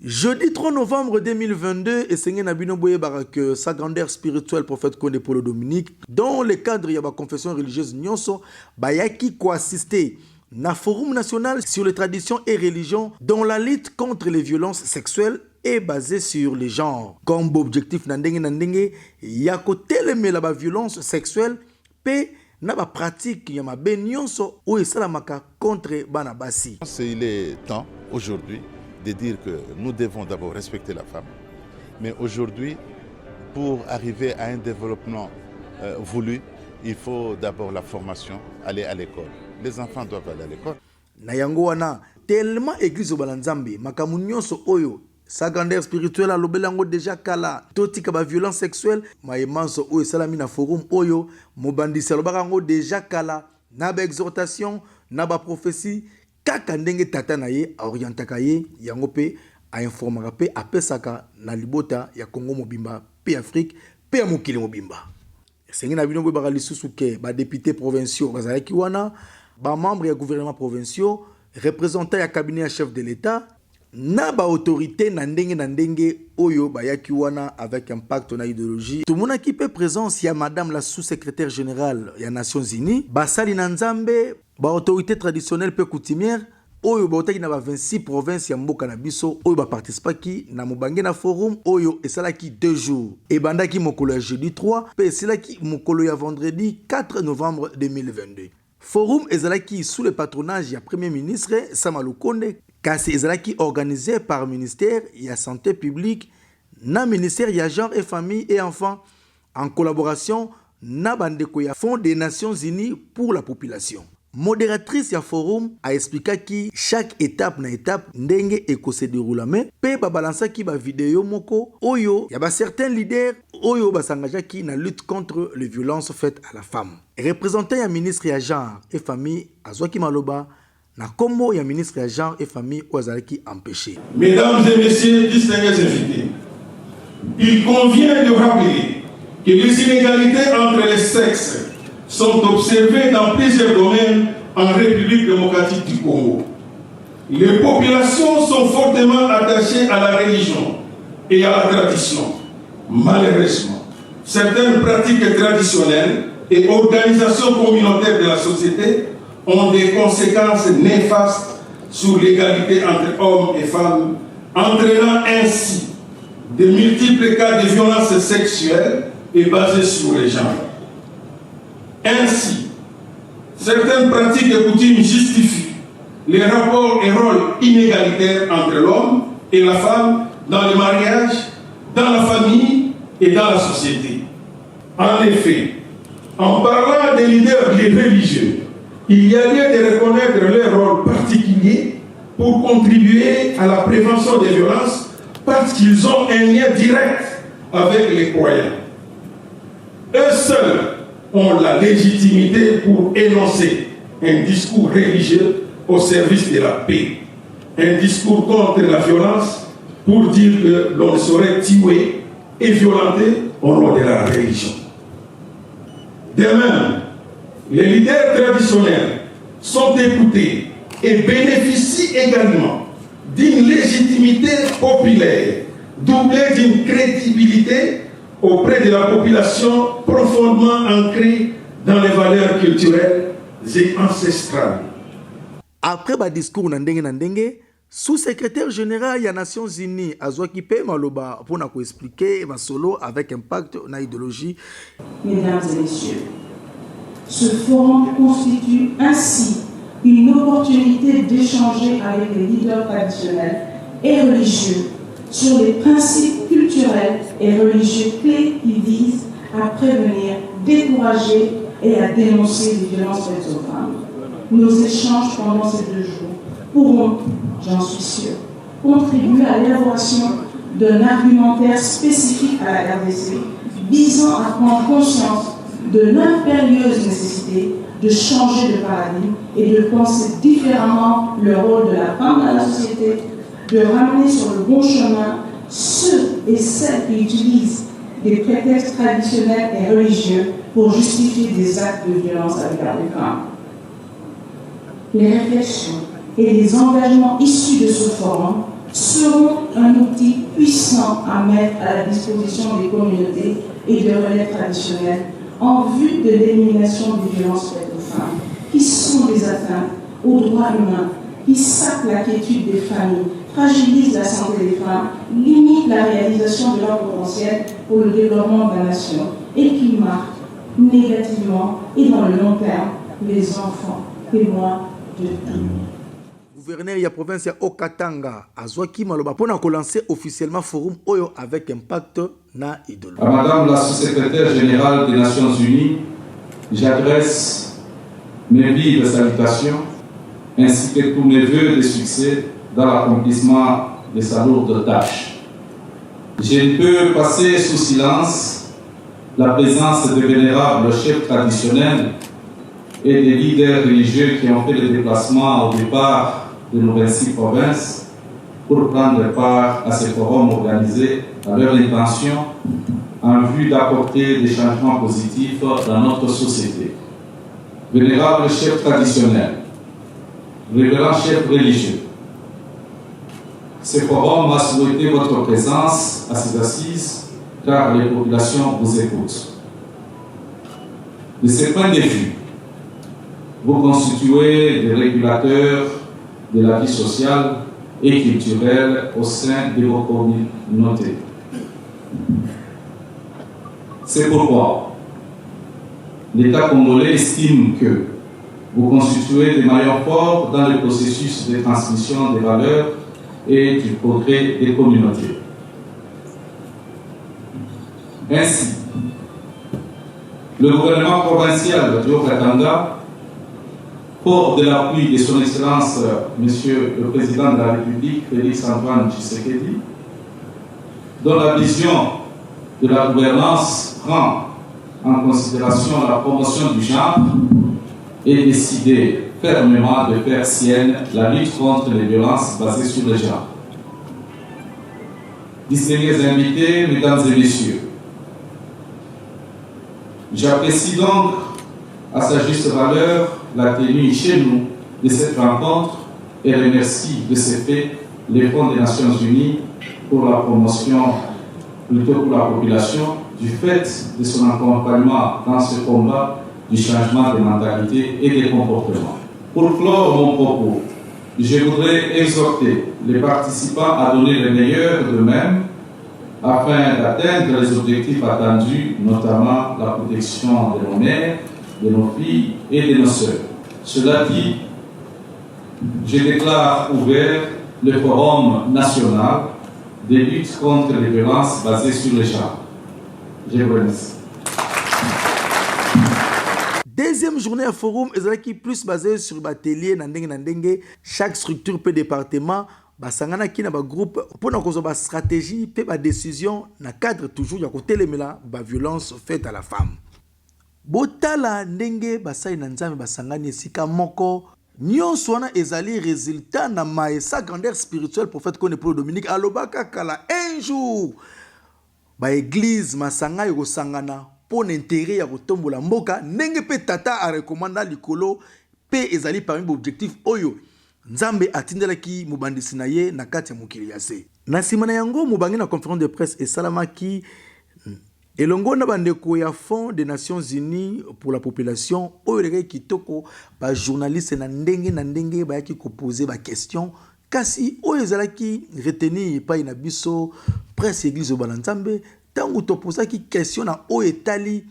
Jeudi 3 novembre 2022, et Seigneur Nabino Boye Barak, sa grandeur spirituelle, prophète Konde Polo Dominique, dans le cadre de la confession religieuse Nyonso, Bayaki ko assisté na Forum national sur les traditions et religions dont la lutte contre les violences sexuelles est basée sur les genres. Comme objectif Nandenge, yako teleme la violence sexuelle, pe na ba pratique ya mabe nyonso ou esalamaka contre bana basi. Il est temps aujourd'hui de dire que nous devons d'abord respecter la femme. Mais aujourd'hui, pour arriver à un développement voulu, il faut d'abord la formation, aller à l'école. Les enfants doivent aller à l'école. Nayango wana tellement église balanzambe makamu nyonso oyo sa grandeur spirituelle alobelango déjà kala totika ba violence sexuelle maemanso oyo salami na forum oyo mobandisi alobakango déjà kala na ba exhortation na ba prophétie kaka ndenge tata na ye orientaka ye yango pe a informaka pe apesaka na libota ya Congo mobimba pe Afrique pe mokili mobimba. Sengi na bino baka lisusu ke ba députés provinciaux bazalaki wana ba membres ya gouvernement provinciaux représentants ya cabinet ya chef de l'État na ba autorité na ndenge oyo bayaki wana avec impact na idéologie. Tout monde qui peut présence ya madame la sous-secrétaire générale ya Nations Unies, basali na nzambe, ba autorité traditionnelle pe coutumière oyo baotaki na ba 26 provinces ya mboka na biso oyo ba participaki na mobange na forum oyo esalaki 2 jours. E bandaki mokolo ya jeudi 3 pe esalaki mokolo ya vendredi 4 novembre 2022. Forum ezalaki sous le patronage ya premier ministre Sama Lukonde kasi ezalaki organisé par ministère ya santé publique na ministère ya genre et famille et enfants en collaboration na bandeko ya Fonds des Nations Unies pour la population. Modératrice ya forum a expliqué que chaque étape na étape ndenge eko se déroulame pe ba balansaki ba vidéo moko oyo ya ba certains leaders oyo basangajaki na lutte contre les violences faites à la femme. Représentant ya ministre ya genre et famille azwaki maloba na kombo ya ministre ya genre et famille ozalaki empêché. Mesdames et messieurs distingués invités, il convient de rappeler que les inégalités entre les sexes sont observées dans plusieurs domaines en République démocratique du Congo. Les populations sont fortement attachées à la religion et à la tradition. Malheureusement, certaines pratiques traditionnelles et organisations communautaires de la société ont des conséquences néfastes sur l'égalité entre hommes et femmes, entraînant ainsi de multiples cas de violences sexuelles et basées sur les genres. Ainsi, certaines pratiques et coutumes justifient les rapports et rôles inégalitaires entre l'homme et la femme dans le mariage, dans la famille et dans la société. En effet, en parlant des leaders religieux, il y a lieu de reconnaître leur rôle particulier pour contribuer à la prévention des violences parce qu'ils ont un lien direct avec les croyants. Eux seuls ont la légitimité pour énoncer un discours religieux au service de la paix, un discours contre la violence pour dire que l'on ne saurait tuer et violenter au nom de la religion. De même, les leaders traditionnels sont écoutés et bénéficient également d'une légitimité populaire, doublée d'une crédibilité auprès de la population profondément ancrée dans les valeurs culturelles et ancestrales. Après le discours Nandenge, sous-secrétaire général des Nations Unies, Azwaki Pe Maloba, pour nous expliquer ma solo avec impact dans l'idéologie. Mesdames et messieurs, ce forum constitue ainsi une opportunité d'échanger avec les leaders traditionnels et religieux sur les principes culturels et religieux clés qui visent à prévenir, décourager et à dénoncer les violences faites aux femmes. Nos échanges pendant ces 2 jours pourront, j'en suis sûr, contribuer à l'élaboration d'un argumentaire spécifique à la RDC visant à prendre conscience de l'impérieuse nécessité de changer de paradigme et de penser différemment le rôle de la femme dans la société, de ramener sur le bon chemin ceux et celles qui utilisent des prétextes traditionnels et religieux pour justifier des actes de violence à l'égard des femmes. Les réflexions et les engagements issus de ce forum seront un outil puissant à mettre à la disposition des communautés et des relais traditionnels en vue de l'élimination des violences faites aux femmes, qui sont des atteintes aux droits humains, qui sapent la quiétude des familles, fragilisent la santé des femmes, limitent la réalisation de leur potentiel pour le développement de la nation et qui marquent négativement et dans le long terme les enfants témoins de tout. Gouverneur de la province de Okatanga, Azwaki Maloba, pour lancer officiellement forum Oyo avec impact na idolo. À Madame la sous-secrétaire générale des Nations Unies, j'adresse mes vives salutations ainsi que tous mes vœux de succès dans l'accomplissement de sa lourde tâche. Je ne peux passer sous silence la présence des vénérables chefs traditionnels et des leaders religieux qui ont fait le déplacement au départ de nos 26 provinces pour prendre part à ces forums organisés à leur intention en vue d'apporter des changements positifs dans notre société. Vénérables chefs traditionnels, révérends chefs religieux, ce forum a souhaité votre présence à ces assises car les populations vous écoutent. De ce point de vue, vous constituez des régulateurs de la vie sociale et culturelle au sein de vos communautés. C'est pourquoi l'État congolais estime que vous constituez des maillons forts dans le processus de transmission des valeurs et du progrès des communautés. Ainsi, le gouvernement provincial du Haut-Katanga, fort de l'appui de son Excellence, Monsieur le Président de la République, Félix-Antoine Tshisekedi, dont la vision de la gouvernance prend en considération la promotion du genre, est décidé fermement de faire sienne la lutte contre les violences basées sur le genre. Distingués invités, mesdames et messieurs, j'apprécie donc à sa juste valeur la tenue chez nous de cette rencontre et remercie de ce fait les Fonds des Nations Unies pour la promotion, plutôt pour la population, du fait de son accompagnement dans ce combat du changement de mentalité et de comportement. Pour clore mon propos, je voudrais exhorter les participants à donner le meilleur d'eux-mêmes afin d'atteindre les objectifs attendus, notamment la protection de nos mères, de nos filles et de nos sœurs. Cela dit, je déclare ouvert le Forum national de lutte contre les violences basées sur le genre. Je vous remercie. Deuxième journée à forum, qui plus basé sur l'atelier Nandenge. Chaque structure peut département, basangana ki na ba groupe pour na kozo ba stratégie pe ba décision na cadre toujours ya côté lemela ba violence faite à la femme. Botala ndenge basai na nzambe basangani esika moko nyonso wana ezali résultat na maesa grandeur spirituelle prophète Kone Paul Dominique alobaka kala un jour ba église masanga yoko sangana pour l'intérêt ya kotombola mboka ndenge pe tata a recommanda likolo pe ezali parmi objectif oyo Nzambe atindelaki mubandisi na ye na kati ya mokili ya se. Na sima na yango mubangi na conférence de presse esalamaki elongo na bandeko ya Fonds des Nations Unies pour la population oyo leka kitoko ba journaliste na ndenge bayaki ko poser ba question kasi oyo ezalaki retenir pa ina biso presse église ba Nzambe tangu to posaki question na oyo etali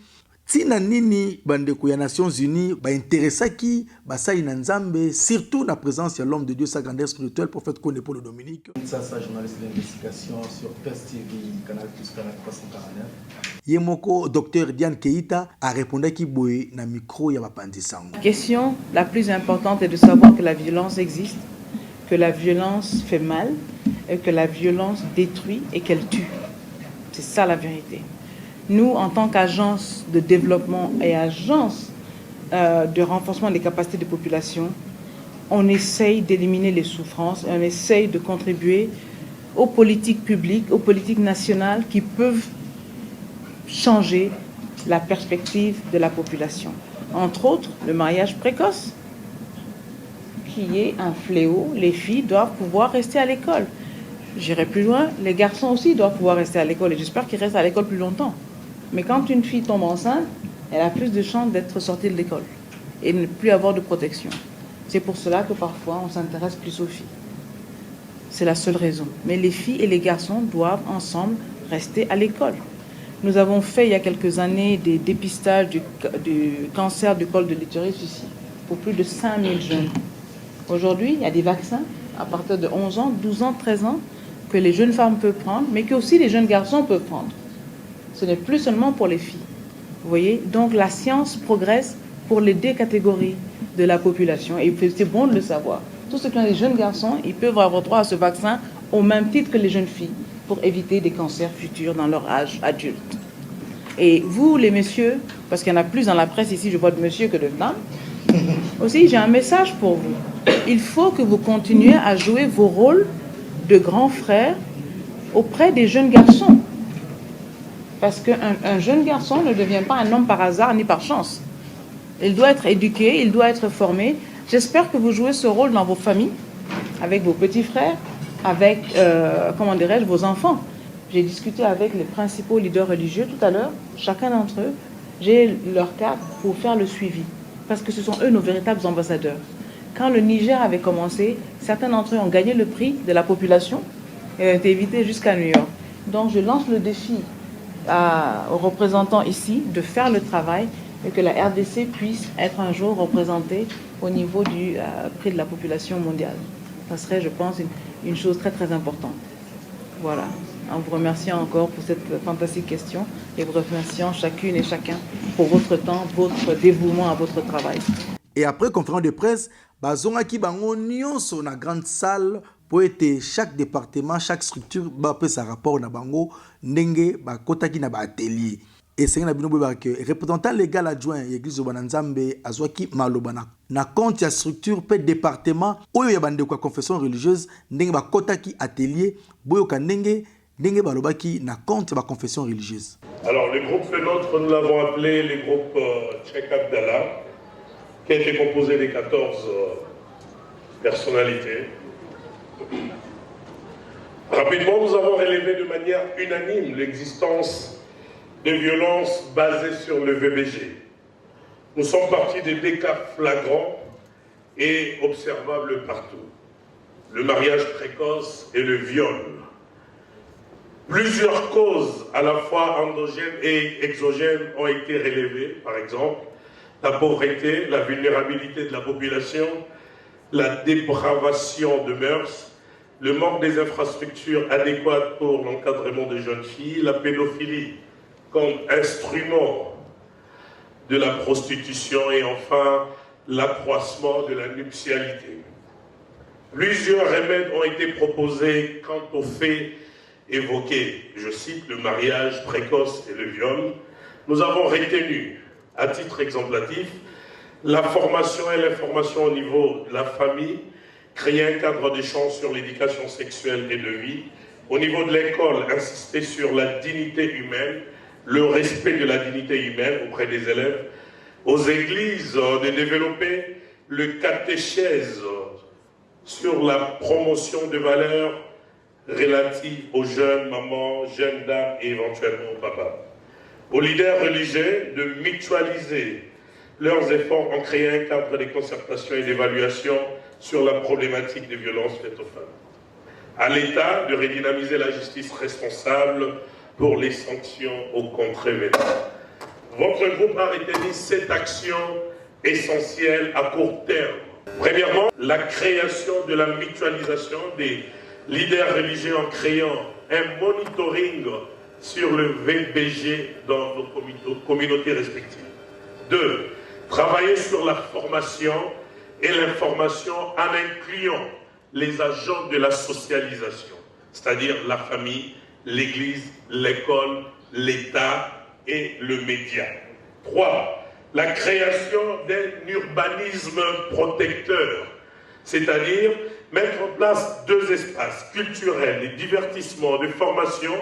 tina nini bandeko ya Nations Unies ba intéressaki basai na Nzambe surtout na présence de l'homme de Dieu sa grandeur spirituelle prophète Kone Paul Dominique. Ça journaliste d'investigation sur Presse TV Canal Plus Canal 349. Yemoko docteur Diane Keita a répondu ki boye na micro ya bapandi sango. La question la plus importante est de savoir que la violence existe, que la violence fait mal et que la violence détruit et qu'elle tue. C'est ça la vérité. Nous, en tant qu'agence de développement et agence de renforcement des capacités de population, on essaye d'éliminer les souffrances, on essaye de contribuer aux politiques publiques, aux politiques nationales qui peuvent changer la perspective de la population. Entre autres, le mariage précoce, qui est un fléau. Les filles doivent pouvoir rester à l'école. J'irai plus loin, les garçons aussi doivent pouvoir rester à l'école et j'espère qu'ils restent à l'école plus longtemps. Mais quand une fille tombe enceinte, elle a plus de chances d'être sortie de l'école et ne plus avoir de protection. C'est pour cela que parfois on s'intéresse plus aux filles. C'est la seule raison. Mais les filles et les garçons doivent ensemble rester à l'école. Nous avons fait il y a quelques années des dépistages du cancer du col de l'utérus ici pour plus de 5000 jeunes. Aujourd'hui, il y a des vaccins à partir de 11 ans, 12 ans, 13 ans que les jeunes femmes peuvent prendre, mais que aussi les jeunes garçons peuvent prendre. Ce n'est plus seulement pour les filles. Vous voyez, donc la science progresse pour les deux catégories de la population et c'est bon de le savoir. Tous ceux qui ont des jeunes garçons, ils peuvent avoir droit à ce vaccin au même titre que les jeunes filles pour éviter des cancers futurs dans leur âge adulte. Et vous, les messieurs, parce qu'il y en a plus dans la presse ici, je vois de messieurs que de femmes, aussi j'ai un message pour vous. Il faut que vous continuiez à jouer vos rôles de grands frères auprès des jeunes garçons. Parce qu'un jeune garçon ne devient pas un homme par hasard ni par chance. Il doit être éduqué, il doit être formé. J'espère que vous jouez ce rôle dans vos familles, avec vos petits frères, avec, vos enfants. J'ai discuté avec les principaux leaders religieux tout à l'heure. Chacun d'entre eux, j'ai leur carte pour faire le suivi. Parce que ce sont eux nos véritables ambassadeurs. Quand le Niger avait commencé, certains d'entre eux ont gagné le prix de la population et ont été invités jusqu'à New York. Donc je lance le défi aux représentants ici de faire le travail et que la RDC puisse être un jour représentée au niveau du prix de la population mondiale. Ça serait, je pense, une chose très très importante. Voilà. En vous remerciant encore pour cette fantastique question et vous remerciant chacune et chacun pour votre temps, votre dévouement à votre travail. Et après conférence de presse, bazongaki bango nyonso na grande salle pour être chaque département, chaque structure peut sa rapport na bango ndenge ba kotaki na ba atelier. Et c'est un représentant légal adjoint l'église de Bananzambe azwaki maloba na compte ya structure pe département oyo ya bande kwa confession religieuse ndenge ba kotaki atelier boyo ka ndenge balobaki na compte ba confession religieuse. Alors le groupe FENOTRE, nous l'avons appelé le groupe Cheikh Abdallah, qui a été composé des 14 personnalités. Rapidement, nous avons relevé de manière unanime l'existence de violences basées sur le VBG. Nous sommes partis de des cas flagrants et observables partout. Le mariage précoce et le viol. Plusieurs causes à la fois endogènes et exogènes ont été relevées, par exemple la pauvreté, la vulnérabilité de la population, la dépravation de mœurs, le manque des infrastructures adéquates pour l'encadrement des jeunes filles, la pédophilie comme instrument de la prostitution et enfin l'accroissement de la nuptialité. Plusieurs remèdes ont été proposés quant aux faits évoqués, je cite le mariage précoce et le viol. Nous avons retenu, à titre exemplatif, la formation et l'information au niveau de la famille, créer un cadre d'échange sur l'éducation sexuelle et de vie. Au niveau de l'école, insister sur la dignité humaine, le respect de la dignité humaine auprès des élèves. Aux églises, de développer le catéchèse sur la promotion de valeurs relatives aux jeunes mamans, jeunes dames et éventuellement aux papas. Aux leaders religieux de mutualiser leurs efforts en créant un cadre de concertation et d'évaluation sur la problématique des violences faites aux femmes. À l'État de redynamiser la justice responsable pour les sanctions aux contrevenants. Votre groupe a retenu 7 actions essentielles à court terme. Premièrement, la création de la mutualisation des leaders religieux en créant un monitoring sur le VBG dans nos communautés respectives. 2. Travailler sur la formation et l'information en incluant les agents de la socialisation, c'est-à-dire la famille, l'église, l'école, l'État et le média. 3. La création d'un urbanisme protecteur, c'est-à-dire mettre en place 2 espaces culturels, de divertissement, de formation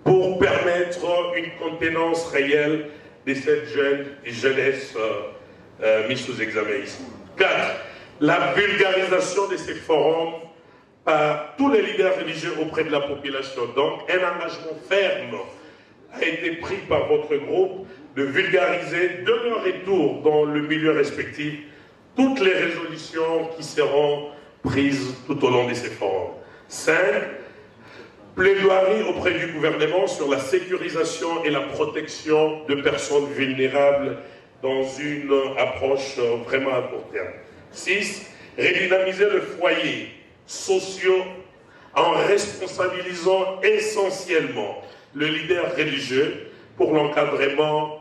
pour permettre une contenance réelle de cette jeunesse mise sous examen ici. 4. La vulgarisation de ces forums par tous les leaders religieux auprès de la population. Donc, un engagement ferme a été pris par votre groupe de vulgariser de leur retour dans le milieu respectif toutes les résolutions qui seront prises tout au long de ces forums. 5. Plaidoirie auprès du gouvernement sur la sécurisation et la protection de personnes vulnérables dans une approche vraiment à court terme. 6. Redynamiser le foyer social en responsabilisant essentiellement le leader religieux pour l'encadrement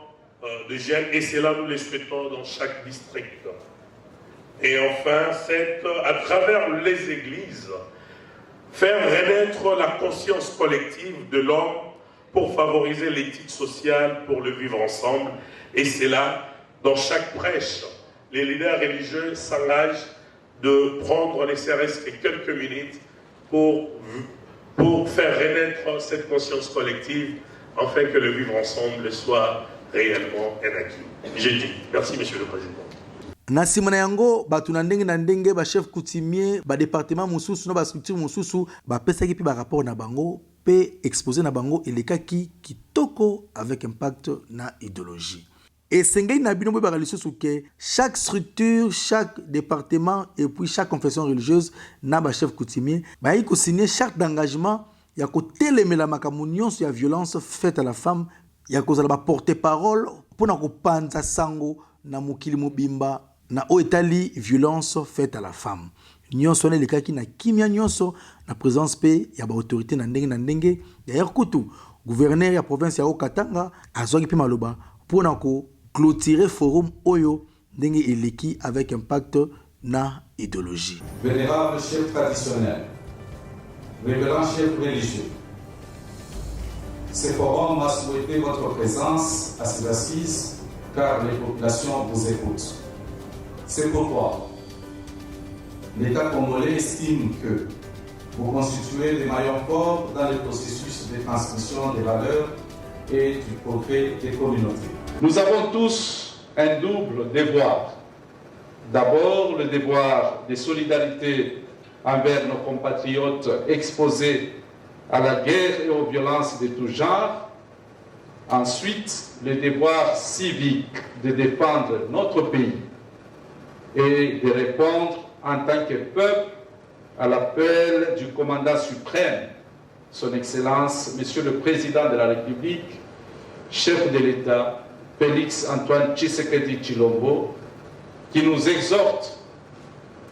de jeunes, et cela nous le souhaitons dans chaque district. Et enfin, 7. À travers les églises, faire renaître la conscience collective de l'homme pour favoriser l'éthique sociale pour le vivre ensemble. Et c'est là, dans chaque prêche, les leaders religieux s'engagent de prendre ne serait-ce que quelques minutes pour faire renaître cette conscience collective afin que le vivre ensemble soit réellement un acquis. J'ai dit. Merci, Monsieur le Président. Na nsima na yango bato na ndenge bachef coutumier badépartement mosusu na bastructure mosusu bapesaki mpe barapport na bango mpe exposé na bango elekaki kitoko avec impact na idéologie. Esengeli na bino boyebaka lisusu ke chaque structure, chaque département et puis chaque confession religieuse na bachef coutumier bayaki kosigner charte d'engagement ya kotelemela makambo nyonso ya violence faite à la femme, ya kozala baporte-parole mpona kopanza sango na mokili mobimba na oetali violence faite à la femme. Nyonso wana elekaki na kimia nyonso na présence pe ya ba autorité na ndenge. D'ailleurs kutu gouverneur ya province ya Haut-Katanga azwaki pe maloba mpona ko clôturer forum oyo ndenge eleki avec impact na idéologie. Vénérable chef traditionnel, révérend chef religieux, ce forum m'a souhaité votre présence à ces assises car les populations vous écoutent. C'est pourquoi l'État congolais estime que vous constituez des maillons forts dans le processus de transmission des valeurs et du progrès des communautés. Nous avons tous un double devoir. D'abord, le devoir de solidarité envers nos compatriotes exposés à la guerre et aux violences de tout genre. Ensuite, le devoir civique de défendre notre pays et de répondre en tant que peuple à l'appel du commandant suprême, son Excellence, Monsieur le Président de la République, chef de l'État, Félix Antoine Tshisekedi Tshilombo, qui nous exhorte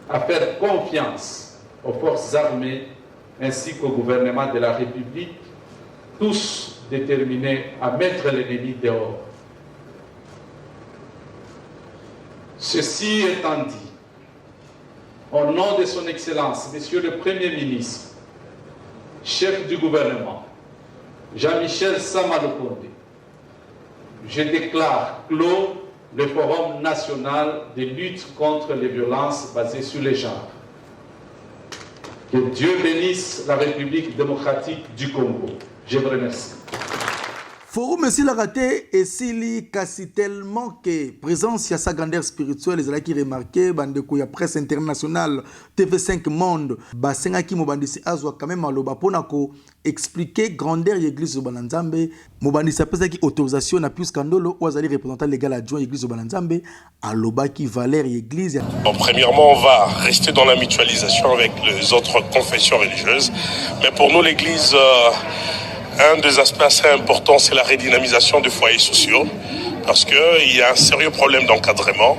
à faire confiance aux forces armées ainsi qu'au gouvernement de la République, tous déterminés à mettre l'ennemi dehors. Ceci étant dit, au nom de son Excellence, Monsieur le Premier ministre, chef du gouvernement, Jean-Michel Sama Lukonde, je déclare clos le Forum national de lutte contre les violences basées sur les genres. Que Dieu bénisse la République démocratique du Congo. Je vous remercie. Forum aussi la raté et s'il kasi tellement que présence ya sa grandeur spirituelle les qui remarqué bandeko ya presse internationale TV5 Monde basenga ki mobandisi azwa quand même aloba pona ko expliquer grandeur l'église de Bananzambe mobandisi apesa ki autorisation na plus Kandolo ou azali représentant légal adjoint l'église de Bananzambe aloba ki valeur l'église. Bon, premièrement, on va rester dans la mutualisation avec les autres confessions religieuses, mais pour nous l'église un des aspects assez importants, c'est la redynamisation des foyers sociaux, parce qu'il y a un sérieux problème d'encadrement,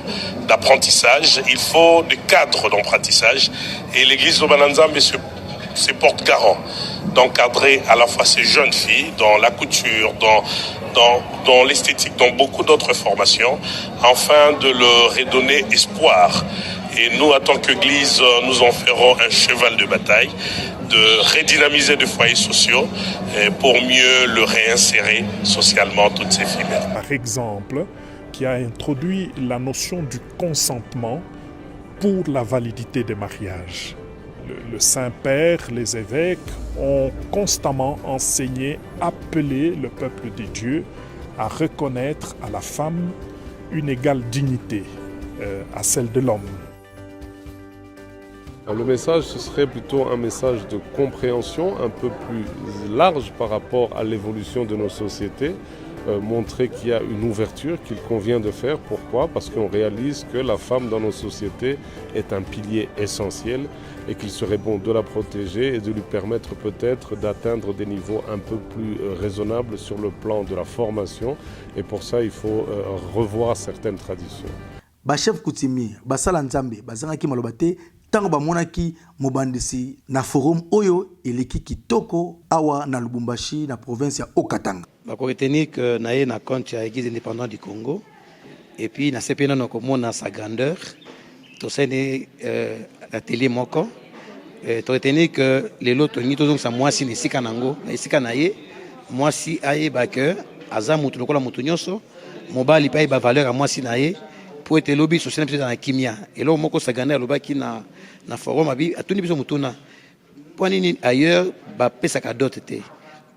d'apprentissage. Il faut des cadres d'apprentissage, et l'église de Bananzambe se porte garant d'encadrer à la fois ces jeunes filles dans la couture, dans l'esthétique, dans beaucoup d'autres formations, afin de leur redonner espoir. Et nous, en tant qu'Église, nous en ferons un cheval de bataille, de redynamiser des foyers sociaux pour mieux le réinsérer socialement, toutes ces filles. Par exemple, qui a introduit la notion du consentement pour la validité des mariages. Le Saint-Père, les évêques ont constamment enseigné, appelé le peuple de Dieu à reconnaître à la femme une égale dignité à celle de l'homme. Le message, ce serait plutôt un message de compréhension un peu plus large par rapport à l'évolution de nos sociétés, montrer qu'il y a une ouverture qu'il convient de faire. Pourquoi? Parce qu'on réalise que la femme dans nos sociétés est un pilier essentiel et qu'il serait bon de la protéger et de lui permettre peut-être d'atteindre des niveaux un peu plus raisonnables sur le plan de la formation. Et pour ça, il faut revoir certaines traditions. Bachef coutumier, basala nzambe, bazangaki malobate, tango bamonaki mobandisi na forum oyo eleki kitoko awa na Lubumbashi na province ya Haut-Katanga. Bako retenir que naye na compte ya Église indépendante du Congo et puis na sepena na komona sa grandeur. To sene atelier moko. To retenir que les loto ni tozong sa mwasi ni sika nango, na sika naye mwasi aye ba que aza mutu lokola mutu nyonso, mobali pa ba valeur a mwasi naye. Pour être lobby social dans la kimia et là moko sagana lobaki na forum abi atuni biso mutuna pour nini ailleurs ba pesa ka dot te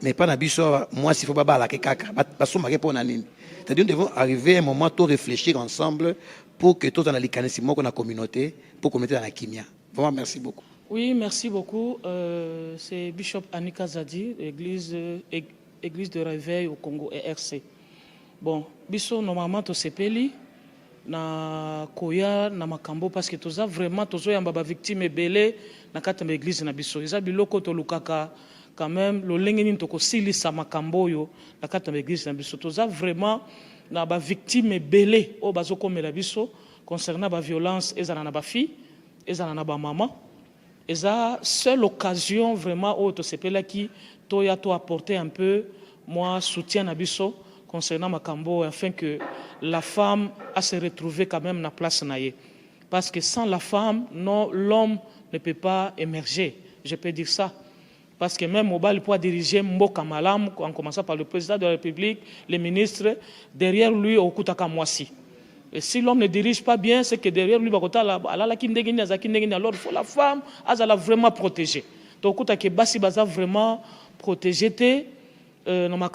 mais pas na biso moi s'il faut ba la kaka ba soma ke pour nini c'est-à-dire nous devons arriver à un moment de réfléchir ensemble pour que tout dans la likanisi moko na communauté pour communauté dans la kimia. Vraiment merci beaucoup. Oui, merci beaucoup. C'est Bishop Anika Zadi, église de réveil au Congo ERC. Bon, biso normalement to sepeli na koya na makambo parce que toza vraiment tozo yamba ba victime belé na kata ma église na biso eza biloko to lukaka quand même lo lengeni to ko silisa makambo yo na kata ma église na biso toza vraiment na ba victime belé o bazo komela biso concernant ba violence ezana na ba fille ezana na ba maman eza seule occasion vraiment o to sepela ki to ya to apporter un peu moi soutien na biso concernant Makambo, afin que la femme a se retrouver quand même dans la place naïe. Parce que sans la femme, non, l'homme ne peut pas émerger. Je peux dire ça. Parce que même Mobile peut diriger Mboka Malam, en commençant par le président de la République, les ministres, derrière lui, au Koutaka Mwasi. Et si l'homme ne dirige pas bien, c'est que derrière lui, alors il faut la femme, elle a vraiment protégée. Donc, Koutaka Basi Baza vraiment protégée. Alors,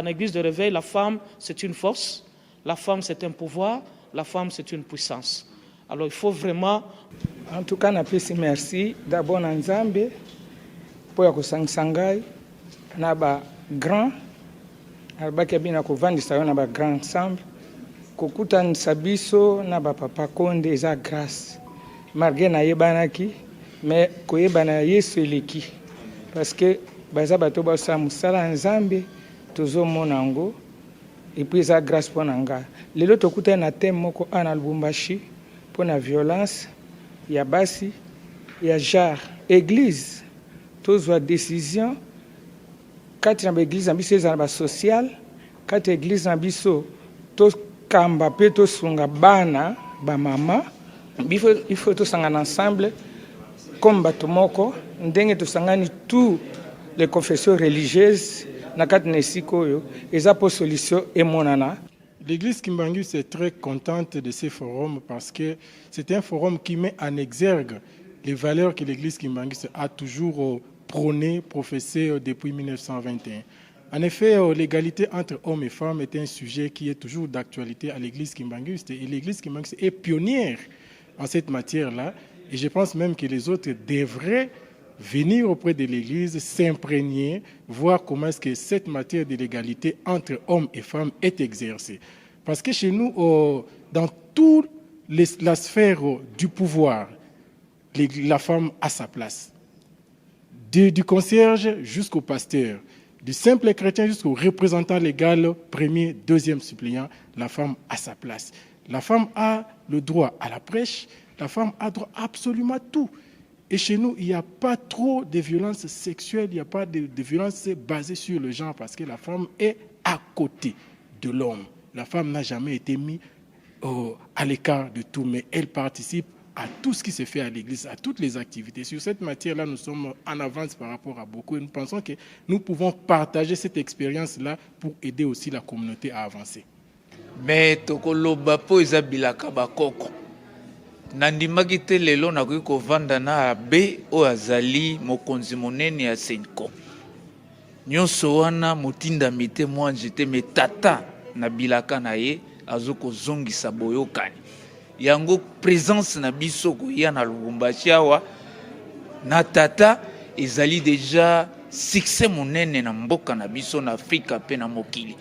l'église de réveil, la femme, c'est une force, la femme, c'est un pouvoir, la femme, c'est une puissance. Alors, il faut vraiment... En tout cas, je merci d'abord à Nzambe pour que Sangai naba grand, albaki bina ko vandi sa na ba grand ensemble, kokuta nsabiso na ba papa Konde za grâce. Malgré na yebanaki, mais ko yebana Yesu eleki. Parce que baza bato ba sa musala Nzambe tozo monango et puis za grâce pour nanga. Lelo tokuta na thème moko ana Lubumbashi pour la violence. Il y a basi, il y a jar. Église, tous ont décision. Quand il y a église, il y a social. Quand il y a église, tous kamba pe tous sunga bana, ba mama. Il faut tous ensemble comme batumoko. Ndenge tous tous les confessions religieuses. Nakat nesiko yo. Eza pour solution et monana. L'église Kimbangus est très contente de ce forum parce que c'est un forum qui met en exergue les valeurs que l'église Kimbangus a toujours prônées, professées depuis 1921. En effet, l'égalité entre hommes et femmes est un sujet qui est toujours d'actualité à l'église Kimbangus et l'église Kimbangus est pionnière en cette matière-là et je pense même que les autres devraient venir auprès de l'église, s'imprégner, voir comment est-ce que cette matière de l'égalité entre hommes et femmes est exercée. Parce que chez nous, dans toute la sphère du pouvoir, la femme a sa place. Du concierge jusqu'au pasteur, du simple chrétien jusqu'au représentant légal, premier, deuxième suppléant, la femme a sa place. La femme a le droit à la prêche, la femme a droit à absolument tout. Et chez nous, il n'y a pas trop de violences sexuelles, il n'y a pas de violences basées sur le genre parce que la femme est à côté de l'homme. La femme n'a jamais été mise à l'écart de tout, mais elle participe à tout ce qui se fait à l'église, à toutes les activités. Sur cette matière-là, nous sommes en avance par rapport à beaucoup et nous pensons que nous pouvons partager cette expérience-là pour aider aussi la communauté à avancer. Mais tokoloba po ezabilaka bakoko. Nandimaki te lelo nakoki kovanda na abe oyo azali mokonzi monene ya Senko. Nyonso wana motindami te mwanje te me tata na bilaka na ye azokozongisa boyokani. yango présence na biso koya na Lubumbashi awa na tata ezali déjà succès monene na mboka na biso na Afrika pe na mokili.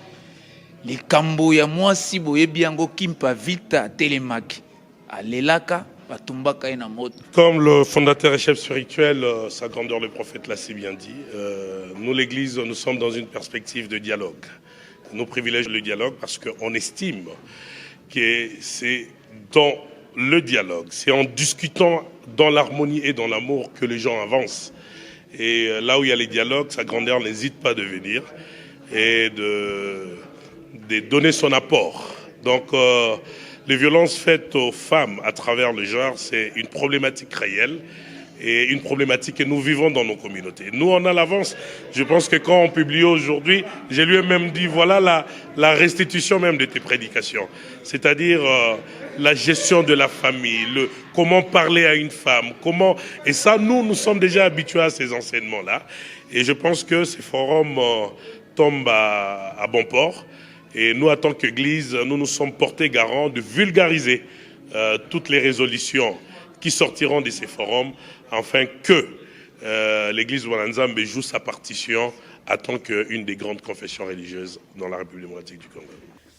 Likambo ya mwasi boyebi yango Kimpa Vita telemaki alelaka batumbaka ina moto. Comme le fondateur et chef spirituel, sa grandeur le prophète l'a si bien dit, nous l'église, nous sommes dans une perspective de dialogue. Nous privilégions le dialogue parce qu'on estime que c'est dans le dialogue, c'est en discutant dans l'harmonie et dans l'amour que les gens avancent. Et là où il y a les dialogues, sa grandeur n'hésite pas de venir et de donner son apport. Donc les violences faites aux femmes à travers le genre, c'est une problématique réelle et une problématique que nous vivons dans nos communautés. Nous, on a l'avance. Je pense que quand on publie aujourd'hui, j'ai lui-même dit, voilà la restitution même de tes prédications. C'est-à-dire la gestion de la famille, comment parler à une femme, comment... Et ça, nous sommes déjà habitués à ces enseignements-là. Et je pense que ces forums tombent à bon port. Et nous, en tant qu'Église, nous nous sommes portés garants de vulgariser toutes les résolutions qui sortiront de ces forums, afin que l'Église Wananzambe joue sa partition en tant qu'une des grandes confessions religieuses dans la République démocratique du Congo.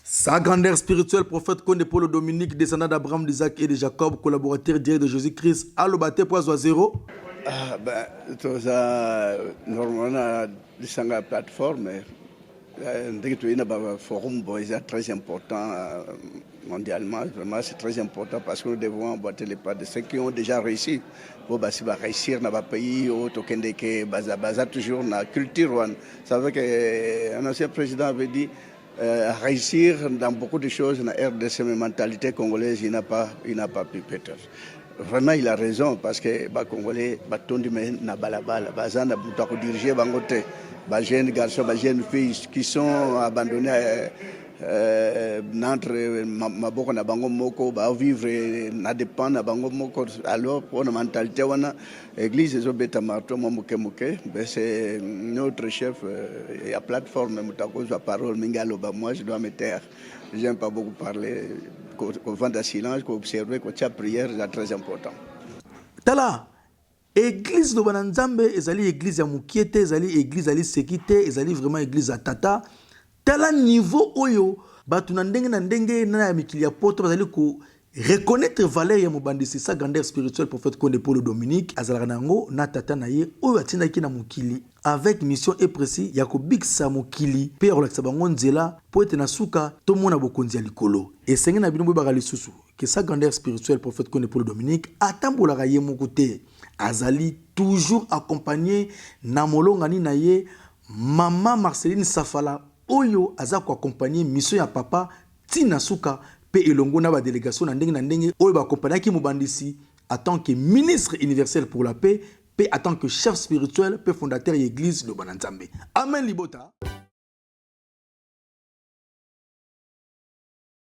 Sa grandeur spirituelle, prophète Konde Paul Dominique, descendant d'Abraham, d'Isaac et de Jacob, collaborateur direct de Jésus-Christ, à l'Obaté Poisson Zéro. Tout ça, normalement, sur la plateforme, le forum est très important mondialement. Vraiment, c'est très important parce que nous devons emboîter les pas de ceux qui ont déjà réussi. Pour réussir dans le pays, baza toujours dans la culture. Ça veut dire qu'un ancien président avait dit réussir dans beaucoup de choses dans la RDC, mais mentalité congolaise, il n'a pas pu peut-être. Vraiment, il a raison parce que les Congolais, diriger les jeunes garçons, les jeunes filles qui sont abandonnés entre maboko na bango moko ba vivre na dépend na bango moko. Alors pour la mentalité wana église ezobeta marto moke c'est notre chef et à plateforme mutakoza parole mingaloba. Moi je dois me taire, j'aime pas beaucoup parler, qu'on vende à silence, qu'on observe, qu'on tient prière, c'est très important. Tala église de Bananzambe ezali église ya mukiete, ezali église ali sécurité, ezali vraiment église à tata. Tala niveau oyo batu na ndenge na ya mikili ya poto bazali ko reconnaître valeur ya mobandisi sa grandeur spirituelle prophète Konde Paul Dominique azalaka nango na tata na ye oyo atindaki na mokili avec mission et précis ya ko bikisa mokili pe ya kolakisa bango nzela po ete na suka tomona bokonzi ya likolo esenge na bino boyebaka lisusu que sa grandeur spirituelle prophète Konde Paul Dominique atambolaka ye moko te azali toujours accompagné na molongani na ye Maman Marceline Safala oyo aza ko accompagner mission ya papa tina suka pe elongo na ba délégation na ndenge oyo ba accompagner ki mobandisi en tant que ministre universel pour la paix pe en tant que chef spirituel pe fondateur de l'église de Bananzambe. Amen libota.